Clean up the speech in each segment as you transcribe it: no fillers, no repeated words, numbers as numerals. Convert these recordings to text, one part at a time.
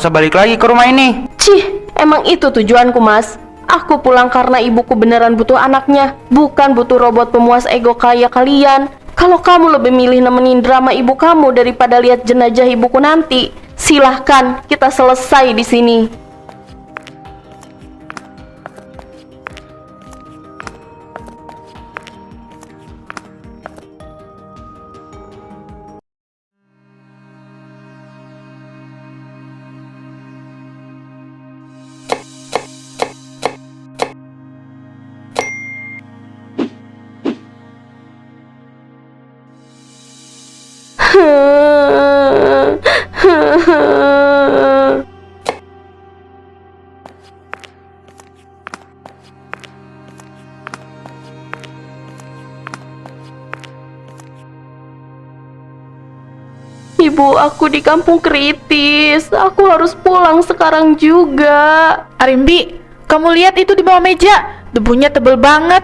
Saya balik lagi ke rumah ini. Cih, emang itu tujuanku, Mas. Aku pulang karena ibuku beneran butuh anaknya, bukan butuh robot pemuas ego kayak kalian. Kalau kamu lebih milih nemenin drama ibu kamu daripada lihat jenazah ibuku nanti, silahkan, kita selesai di sini. Ibu, aku di kampung kritis. Aku harus pulang sekarang juga. Arimbi, kamu lihat itu di bawah meja, debunya tebel banget.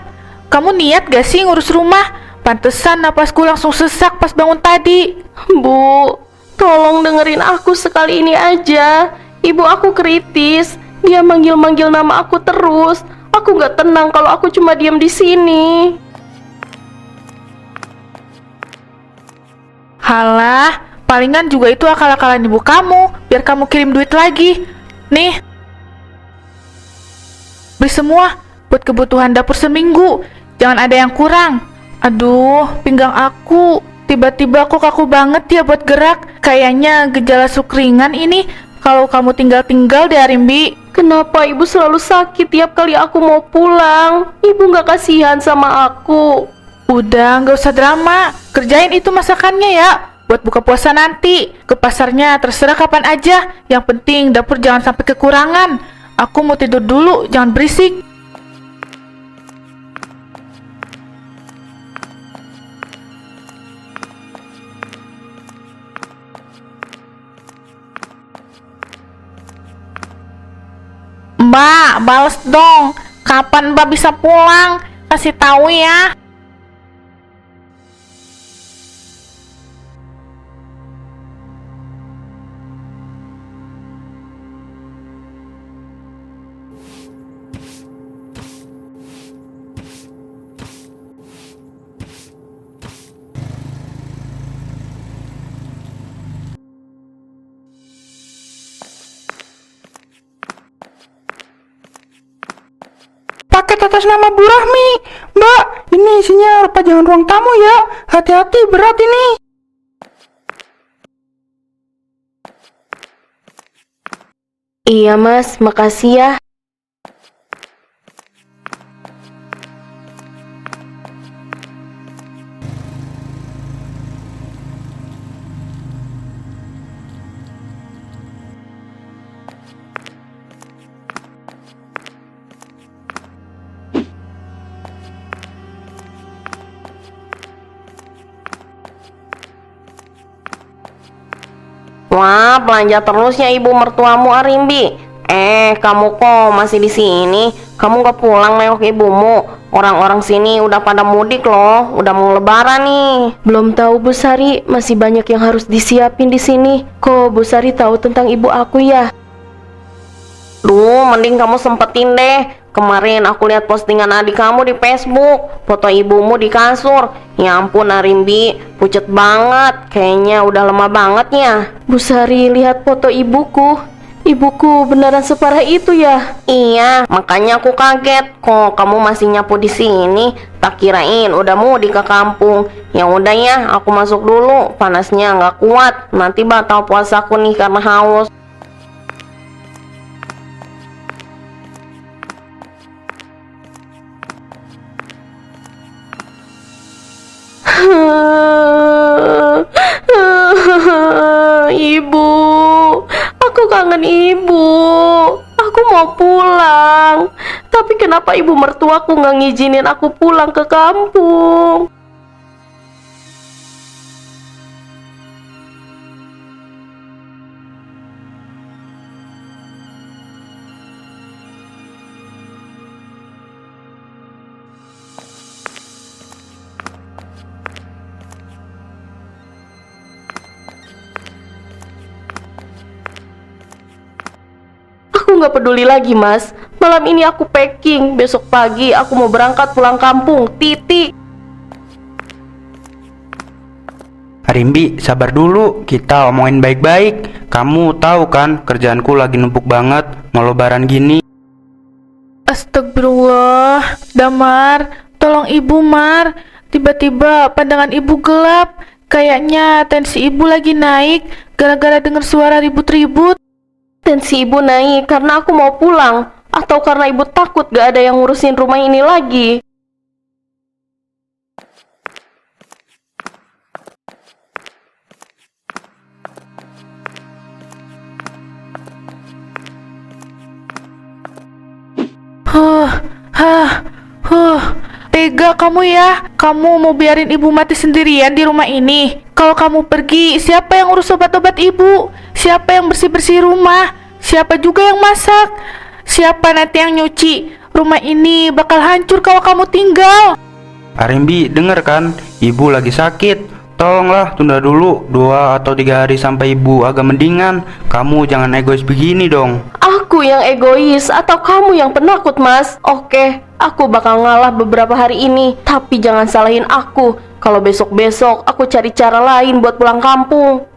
Kamu niat gak sih ngurus rumah? Pantesan napasku langsung sesak pas bangun tadi. Bu, tolong dengerin aku sekali ini aja. Ibu aku kritis. Dia manggil-manggil nama aku terus. Aku gak tenang kalau aku cuma diam di sini. Halah, palingan juga itu akal-akalan ibu kamu, biar kamu kirim duit lagi. Nih, beli semua buat kebutuhan dapur seminggu. Jangan ada yang kurang. Aduh, pinggang aku. Tiba-tiba kok kaku banget ya buat gerak. Kayaknya gejala sukringan ini. Kalau kamu tinggal-tinggal deh, Arimbi. Kenapa ibu selalu sakit tiap kali aku mau pulang? Ibu gak kasihan sama aku. Udah, nggak usah drama. Kerjain itu masakannya ya. Buat buka puasa nanti. Ke pasarnya terserah kapan aja. Yang penting dapur jangan sampai kekurangan. Aku mau tidur dulu, jangan berisik. Mbak, bales dong. Kapan Mbak bisa pulang? Kasih tahu ya. Paket atas nama Bu Rahmi. Mbak, ini isinya pajangan ruang tamu ya. Hati-hati, berat ini. Iya mas, makasih ya. Wah, belanja terusnya ibu mertuamu Arimbi. Kamu kok masih di sini? Kamu gak pulang nengok ibumu? Orang-orang sini udah pada mudik loh, udah mau lebaran nih. Belum tahu Bu Sari, masih banyak yang harus disiapin di sini. Kok Bu Sari tahu tentang ibu aku ya? Duh, mending kamu sempetin deh. Kemarin aku lihat postingan adik kamu di Facebook, foto ibumu di kasur. Ya ampun Arimbi, pucet banget. Kayaknya udah lama banget ya. Bu Sari, lihat foto ibuku. Ibuku beneran separah itu ya? Iya, makanya aku kaget. Kok kamu masih nyapu di sini? Tak kirain udah mudik ke kampung. Ya udah ya, aku masuk dulu. Panasnya nggak kuat. Nanti batal puasaku nih karena haus. Ibu, aku kangen ibu. Aku mau pulang. Tapi kenapa ibu mertuaku nggak ngizinin aku pulang ke kampung? Aku nggak peduli lagi, Mas. Malam ini aku packing, besok pagi aku mau berangkat pulang kampung. Titik. Rimbi, sabar dulu, kita omongin baik-baik. Kamu tahu kan, kerjaanku lagi numpuk banget, mau lebaran gini. Astagfirullah, Damar, tolong ibu Mar. Tiba-tiba pandangan ibu gelap. Kayaknya tensi ibu lagi naik gara-gara dengar suara ribut-ribut. Tensi ibu naik karena aku mau pulang, atau karena ibu takut gak ada yang ngurusin rumah ini lagi? Tega kamu ya. Kamu mau biarin ibu mati sendirian di rumah ini. Kalau kamu pergi, siapa yang urus obat-obat ibu? Siapa yang bersih-bersih rumah? Siapa juga yang masak? Siapa nanti yang nyuci? Rumah ini bakal hancur kalau kamu tinggal. Rimbi, denger kan, ibu lagi sakit. Tolonglah tunda dulu 2 atau 3 hari sampai ibu agak mendingan. Kamu jangan egois begini dong. Aku yang egois atau kamu yang penakut, Mas? Oke, aku bakal ngalah beberapa hari ini, tapi jangan salahin aku kalau besok-besok aku cari cara lain buat pulang kampung.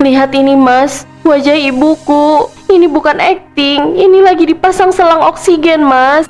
Lihat ini, Mas, wajah ibuku. Ini bukan acting, ini lagi dipasang selang oksigen, Mas.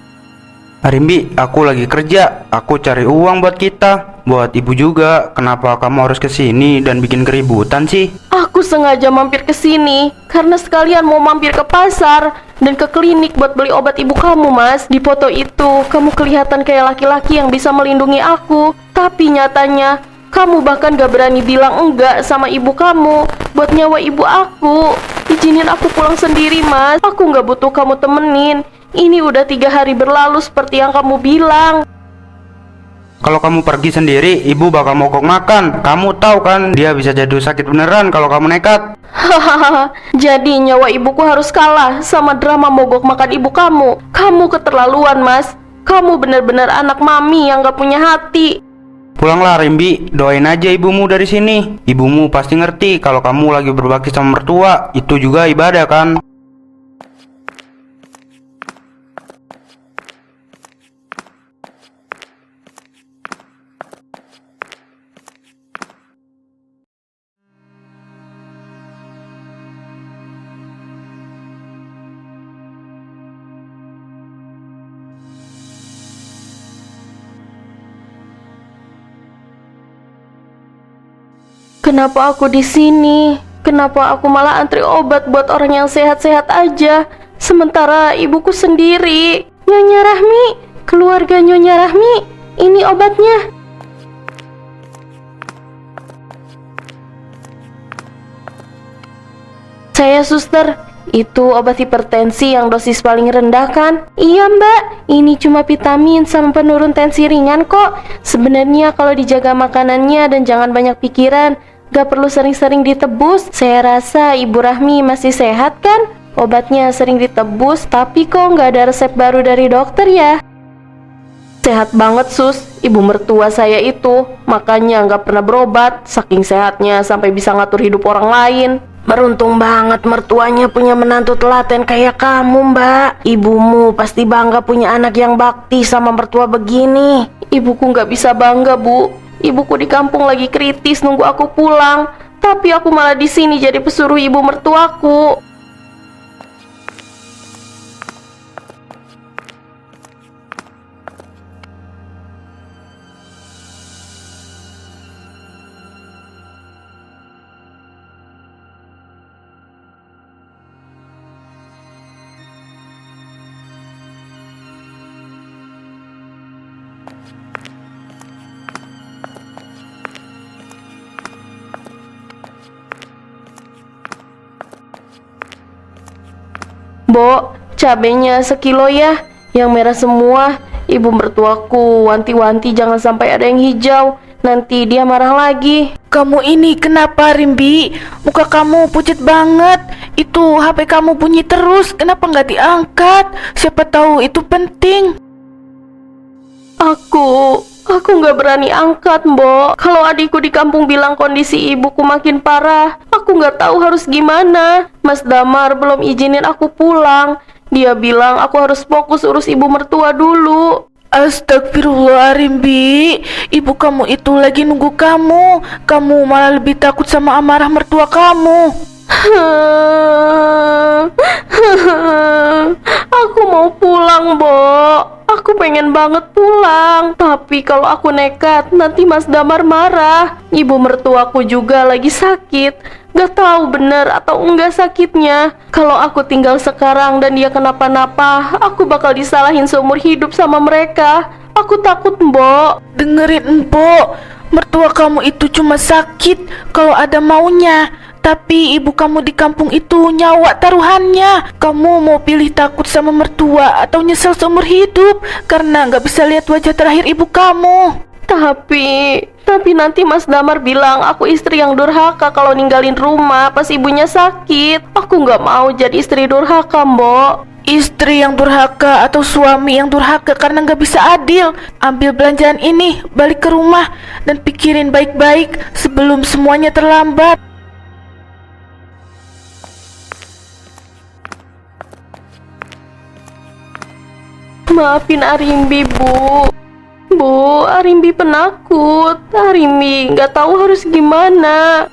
Rimbi, aku lagi kerja. Aku cari uang buat kita, buat ibu juga. Kenapa kamu harus kesini dan bikin keributan sih? Aku sengaja mampir ke sini karena sekalian mau mampir ke pasar dan ke klinik buat beli obat ibu kamu, Mas. Di foto itu, kamu kelihatan kayak laki-laki yang bisa melindungi aku. Tapi nyatanya, kamu bahkan gak berani bilang enggak sama ibu kamu buat nyawa ibu aku. Izinin aku pulang sendiri, Mas. Aku gak butuh kamu temenin. Ini udah 3 hari berlalu seperti yang kamu bilang. Kalau kamu pergi sendiri, ibu bakal mogok makan. Kamu tahu kan, dia bisa jatuh sakit beneran kalau kamu nekat. Hahaha, jadi nyawa ibuku harus kalah sama drama mogok makan ibu kamu. Kamu keterlaluan, Mas. Kamu benar-benar anak mami yang gak punya hati. Pulanglah Rimbi, doain aja ibumu dari sini. Ibumu pasti ngerti kalau kamu lagi berbakti sama mertua. Itu juga ibadah kan? Kenapa aku di sini? Kenapa aku malah antri obat buat orang yang sehat-sehat aja? Sementara ibuku sendiri. Nyonya Rahmi, keluarga Nyonya Rahmi, ini obatnya. Saya suster, itu obat hipertensi yang dosis paling rendah kan? Iya mbak, ini cuma vitamin sama penurun tensi ringan kok. Sebenarnya kalau dijaga makanannya dan jangan banyak pikiran, gak perlu sering-sering ditebus. Saya rasa Ibu Rahmi masih sehat kan? Obatnya sering ditebus, tapi kok gak ada resep baru dari dokter ya? Sehat banget sus, ibu mertua saya itu. Makanya gak pernah berobat, saking sehatnya sampai bisa ngatur hidup orang lain. Beruntung banget mertuanya punya menantu telaten kayak kamu mbak. Ibumu pasti bangga punya anak yang bakti sama mertua begini. Ibuku gak bisa bangga bu. Ibuku di kampung lagi kritis nunggu aku pulang. Tapi aku malah di sini jadi pesuruh ibu mertuaku. Bo, cabenya sekilo ya. Yang merah semua, Ibu mertuaku wanti-wanti jangan sampai ada yang hijau. Nanti dia marah lagi. Kamu ini kenapa, Rimbi? Muka kamu pucat banget. Itu HP kamu bunyi terus, kenapa nggak diangkat? Siapa tahu itu penting. Aku nggak berani angkat, Mbok. Kalau adikku di kampung bilang kondisi ibuku makin parah, aku nggak tahu harus gimana. Mas Damar belum izinin aku pulang. Dia bilang aku harus fokus urus ibu mertua dulu. Astagfirullah, Rimbi. Ibu kamu itu lagi nunggu kamu. Kamu malah lebih takut sama amarah mertua kamu. Aku mau pulang, Mbok. Aku pengen banget pulang. Tapi kalau aku nekat, nanti Mas Damar marah. Ibu mertuaku juga lagi sakit. Gak tahu bener atau enggak sakitnya. Kalau aku tinggal sekarang dan dia kenapa-napa, aku bakal disalahin seumur hidup sama mereka. Aku takut, Mbok. Dengerin, Mbok. Mertua kamu itu cuma sakit kalau ada maunya. Tapi ibu kamu di kampung itu nyawa taruhannya. Kamu mau pilih takut sama mertua atau nyesel seumur hidup karena nggak bisa lihat wajah terakhir ibu kamu? Tapi nanti Mas Damar bilang aku istri yang durhaka kalau ninggalin rumah pas ibunya sakit. Aku nggak mau jadi istri durhaka, Mbok. Istri yang durhaka atau suami yang durhaka karena nggak bisa adil. Ambil belanjaan ini, balik ke rumah dan pikirin baik-baik sebelum semuanya terlambat. Maafin Arimbi, Bu. Bu, Arimbi penakut. Arimbi nggak tahu harus gimana.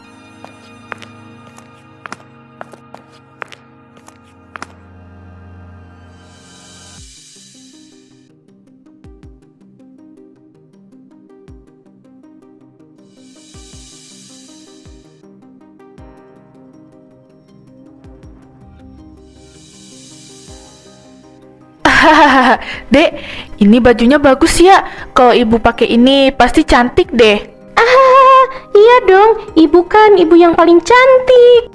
Hahaha, Dek, ini bajunya bagus ya. Kalau ibu pakai ini pasti cantik deh. Ah, iya dong. Ibu kan ibu yang paling cantik.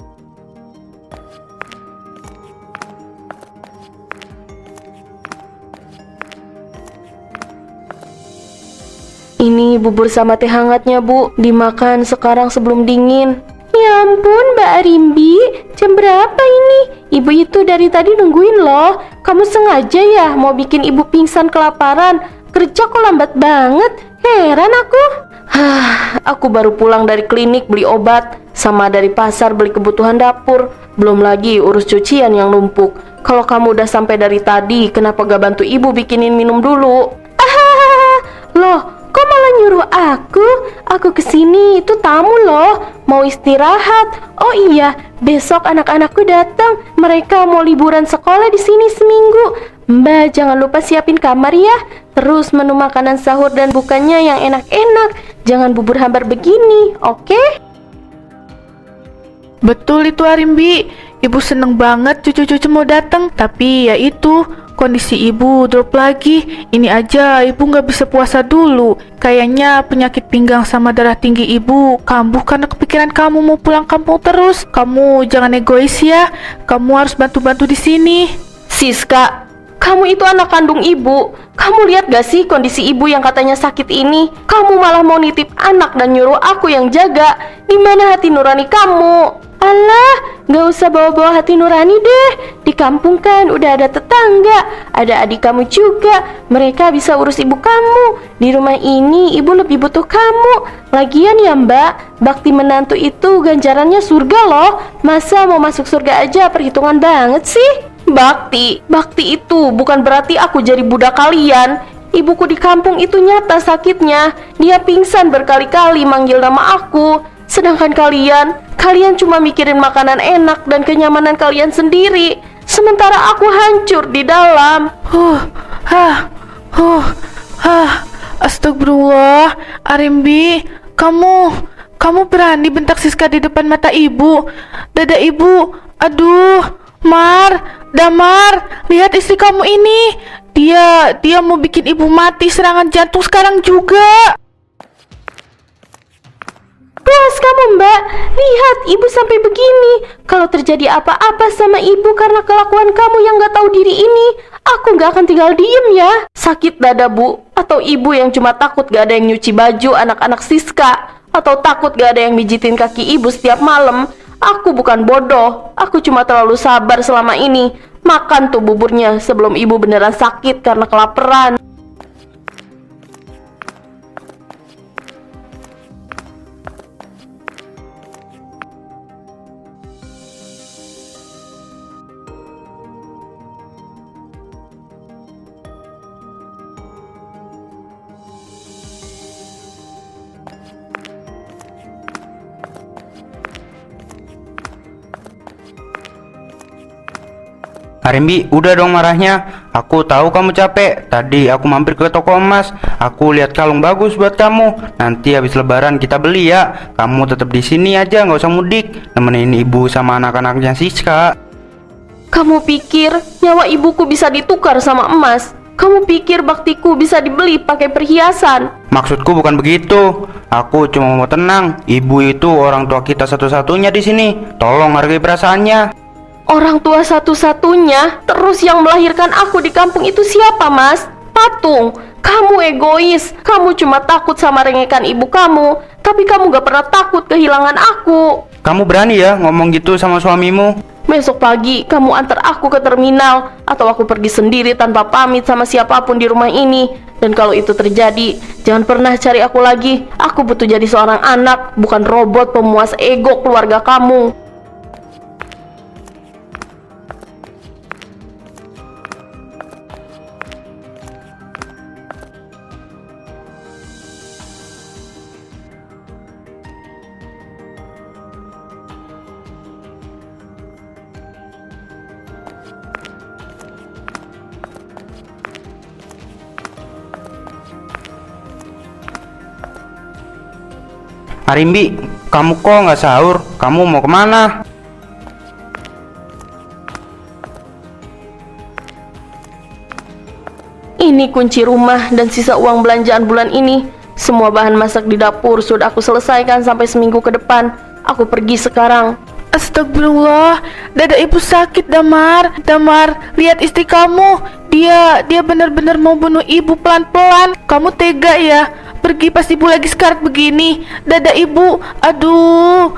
Ini bubur sama teh hangatnya, Bu. Dimakan sekarang sebelum dingin. Ya ampun, Mbak Arimbi. Jam berapa ini? Ibu itu dari tadi nungguin loh. Kamu sengaja ya mau bikin ibu pingsan kelaparan? Kerja kok lambat banget. Heran aku. Aku baru pulang dari klinik beli obat, sama dari pasar beli kebutuhan dapur. Belum lagi urus cucian yang numpuk. Kalau kamu udah sampai dari tadi, kenapa gak bantu ibu bikinin minum dulu? Loh, kok malah nyuruh aku? Aku kesini itu tamu loh, mau istirahat. Oh iya, besok anak-anakku datang. Mereka mau liburan sekolah di sini seminggu. Mbak jangan lupa siapin kamar ya. Terus menu makanan sahur dan bukanya yang enak-enak. Jangan bubur hambar begini, oke? Betul itu, Arimbi. Ibu seneng banget cucu-cucu mau datang. Tapi ya itu, kondisi ibu drop lagi. Ini aja ibu nggak bisa puasa dulu. Kayaknya penyakit pinggang sama darah tinggi ibu kambuh karena kepikiran kamu mau pulang kampung terus. Kamu jangan egois ya. Kamu harus bantu-bantu di sini. Siska, kamu itu anak kandung ibu. Kamu lihat gak sih kondisi ibu yang katanya sakit ini? Kamu malah mau nitip anak dan nyuruh aku yang jaga. Di mana hati nurani kamu? Alah, gak usah bawa-bawa hati nurani deh. Di kampung kan udah ada tetangga, ada adik kamu juga. Mereka bisa urus ibu kamu. Di rumah ini ibu lebih butuh kamu. Lagian ya Mbak, bakti menantu itu ganjarannya surga loh. Masa mau masuk surga aja perhitungan banget sih? Bakti itu bukan berarti aku jadi budak kalian. Ibuku di kampung itu nyata sakitnya. Dia pingsan berkali-kali manggil nama aku. Sedangkan kalian cuma mikirin makanan enak dan kenyamanan kalian sendiri. Sementara aku hancur di dalam. Astagfirullah, Arimbi, kamu berani bentak Siska di depan mata ibu. Dada ibu, aduh. Damar, lihat istri kamu ini. Dia mau bikin ibu mati serangan jantung sekarang juga. Puas kamu, Mbak. Lihat, ibu sampai begini. Kalau terjadi apa-apa sama ibu karena kelakuan kamu yang gak tahu diri ini, aku gak akan tinggal diem ya. Sakit dada, Bu? Atau ibu yang cuma takut gak ada yang nyuci baju anak-anak Siska? Atau takut gak ada yang mijitin kaki ibu setiap malam? Aku bukan bodoh. Aku cuma terlalu sabar selama ini. Makan tuh buburnya sebelum ibu beneran sakit karena kelaparan. Arimbi, udah dong marahnya. Aku tahu kamu capek. Tadi aku mampir ke toko emas. Aku lihat kalung bagus buat kamu. Nanti habis lebaran kita beli ya. Kamu tetap di sini aja, nggak usah mudik. Nemenin ibu sama anak-anaknya Siska. Kamu pikir nyawa ibuku bisa ditukar sama emas? Kamu pikir baktiku bisa dibeli pakai perhiasan? Maksudku bukan begitu. Aku cuma mau tenang. Ibu itu orang tua kita satu-satunya di sini. Tolong hargai perasaannya. Orang tua satu-satunya, terus yang melahirkan aku di kampung itu siapa, Mas? Patung. Kamu egois. Kamu cuma takut sama rengekan ibu kamu, tapi kamu gak pernah takut kehilangan aku. Kamu berani ya ngomong gitu sama suamimu? Besok pagi kamu antar aku ke terminal, atau aku pergi sendiri tanpa pamit sama siapapun di rumah ini. Dan kalau itu terjadi, jangan pernah cari aku lagi. Aku butuh jadi seorang anak, bukan robot pemuas ego keluarga kamu. Arimbi, kamu kok nggak sahur? Kamu mau kemana? Ini kunci rumah dan sisa uang belanjaan bulan ini. Semua bahan masak di dapur sudah aku selesaikan sampai seminggu ke depan. Aku pergi sekarang. Astagfirullah, dada ibu sakit, Damar. Damar, lihat istri kamu. Dia benar-benar mau bunuh ibu pelan-pelan. Kamu tega ya? Pergi pas ibu lagi sekarat begini. Dada ibu, aduh,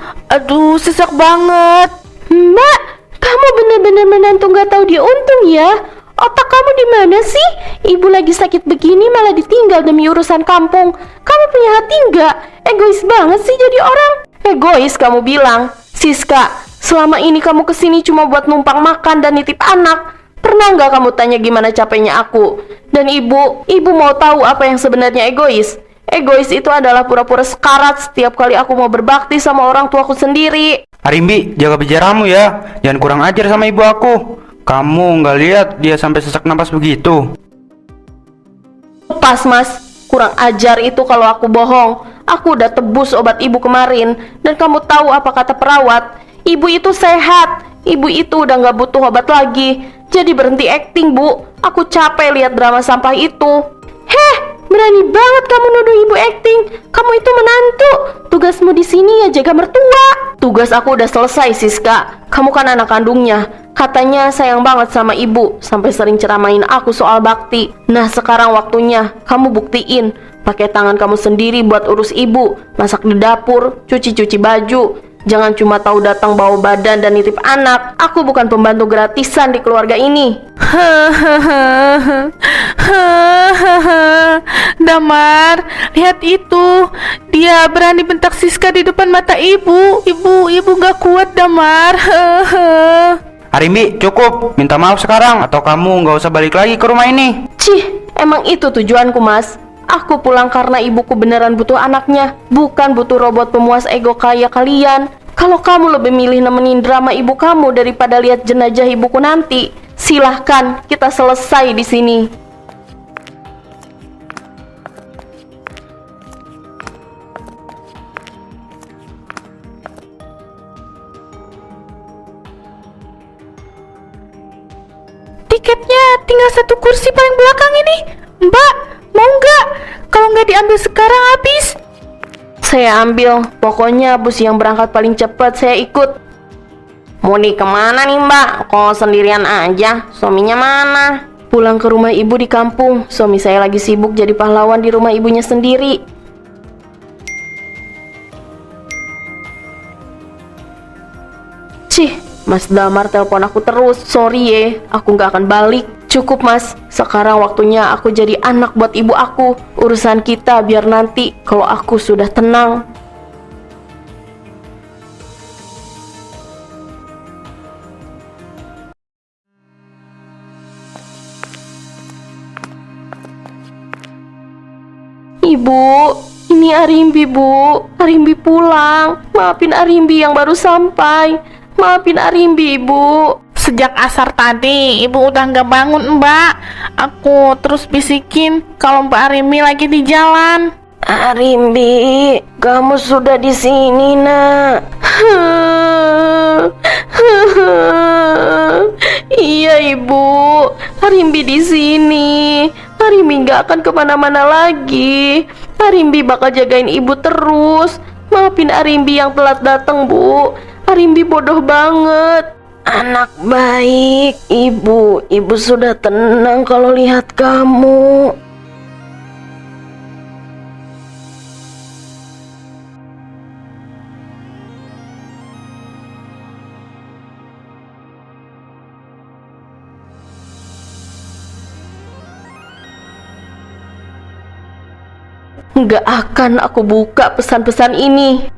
sesak banget. Mbak, kamu benar-benar menantu gak tahu dia untung ya. Otak kamu di mana sih? Ibu lagi sakit begini malah ditinggal demi urusan kampung. Kamu punya hati nggak? Egois banget sih jadi orang. Egois kamu bilang. Siska, selama ini kamu kesini cuma buat numpang makan dan nitip anak. Pernah nggak kamu tanya gimana capeknya aku? Dan ibu mau tahu apa yang sebenarnya egois? Egois itu adalah pura-pura sekarat setiap kali aku mau berbakti sama orang tuaku sendiri. Arimbi, jaga bicaramu ya. Jangan kurang ajar sama ibu aku. Kamu nggak lihat dia sampai sesak napas begitu? Pas, Mas. Kurang ajar itu kalau aku bohong. Aku udah tebus obat ibu kemarin. Dan kamu tahu apa kata perawat? Ibu itu sehat. Ibu itu udah nggak butuh obat lagi. Jadi berhenti acting, Bu. Aku capek lihat drama sampah itu. Heh, berani banget kamu nuduh ibu acting. Kamu itu menantu. Tugasmu di sini ya jaga mertua. Tugas aku udah selesai, Siska. Kamu kan anak kandungnya. Katanya sayang banget sama ibu, sampai sering ceramain aku soal bakti. Nah, sekarang waktunya kamu buktiin. Pakai tangan kamu sendiri buat urus ibu, masak di dapur, cuci-cuci baju. Jangan cuma tahu datang bawa badan dan nitip anak. Aku bukan pembantu gratisan di keluarga ini. Damar, lihat itu. Dia berani bentak Siska di depan mata ibu. Ibu gak kuat, Damar. Arimbi, cukup. Minta maaf sekarang atau kamu nggak usah balik lagi ke rumah ini. Cih, emang itu tujuanku, Mas. Aku pulang karena ibuku beneran butuh anaknya, bukan butuh robot pemuas ego kayak kalian. Kalau kamu lebih milih nemenin drama ibu kamu daripada lihat jenazah ibuku nanti, silahkan, kita selesai di sini. Tiketnya tinggal satu kursi paling belakang ini. Mbak, mau nggak? Kalau nggak diambil sekarang habis. Saya ambil, pokoknya bus yang berangkat paling cepat saya ikut. Mudik kemana nih mbak? Kok sendirian aja? Suaminya mana? Pulang ke rumah ibu di kampung. Suami saya lagi sibuk jadi pahlawan di rumah ibunya sendiri. Cih, Mas Damar telepon aku terus. Sorry ya, aku gak akan balik. Cukup mas, sekarang waktunya aku jadi anak buat ibu aku. Urusan kita biar nanti kalau aku sudah tenang. Ibu, ini Arimbi bu. Arimbi pulang. Maafin Arimbi yang baru sampai. Maafin Arimbi ibu. Sejak asar tadi, ibu udah nggak bangun, Mbak. Aku terus bisikin kalau Mbak Arimi lagi di jalan. Arimbi, kamu sudah di sini nak. Iya ibu, Arimbi di sini. Arimbi nggak akan kemana-mana lagi. Arimbi bakal jagain ibu terus. Maafin Arimbi yang telat datang bu. Arimbi bodoh banget. Anak baik, ibu sudah tenang kalau lihat kamu. Nggak akan aku buka pesan-pesan ini.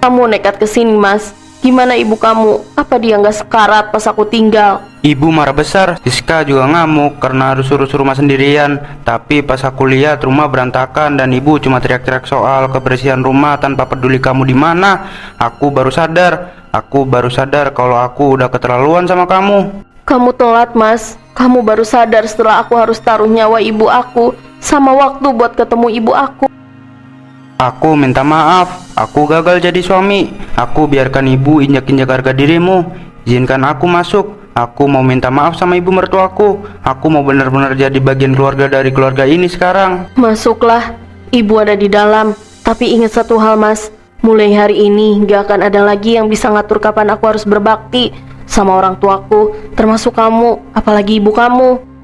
Kamu nekat kesini mas. Gimana ibu kamu? Apa dia nggak sekarat pas aku tinggal? Ibu marah besar, Siska juga ngamuk karena harus urus rumah sendirian. Tapi pas aku lihat rumah berantakan dan ibu cuma teriak-teriak soal kebersihan rumah tanpa peduli kamu di mana, aku baru sadar kalau aku udah keterlaluan sama kamu. Kamu telat mas. Kamu baru sadar setelah aku harus taruh nyawa ibu aku sama waktu buat ketemu ibu aku. Aku minta maaf, aku gagal jadi suami. Aku biarkan ibu injak-injak harga dirimu. Izinkan aku masuk. Aku mau minta maaf sama ibu mertuaku. Aku mau benar-benar jadi bagian keluarga dari keluarga ini sekarang. Masuklah, ibu ada di dalam. Tapi ingat satu hal mas, mulai hari ini gak akan ada lagi yang bisa ngatur kapan aku harus berbakti sama orang tuaku, termasuk kamu, apalagi ibu kamu.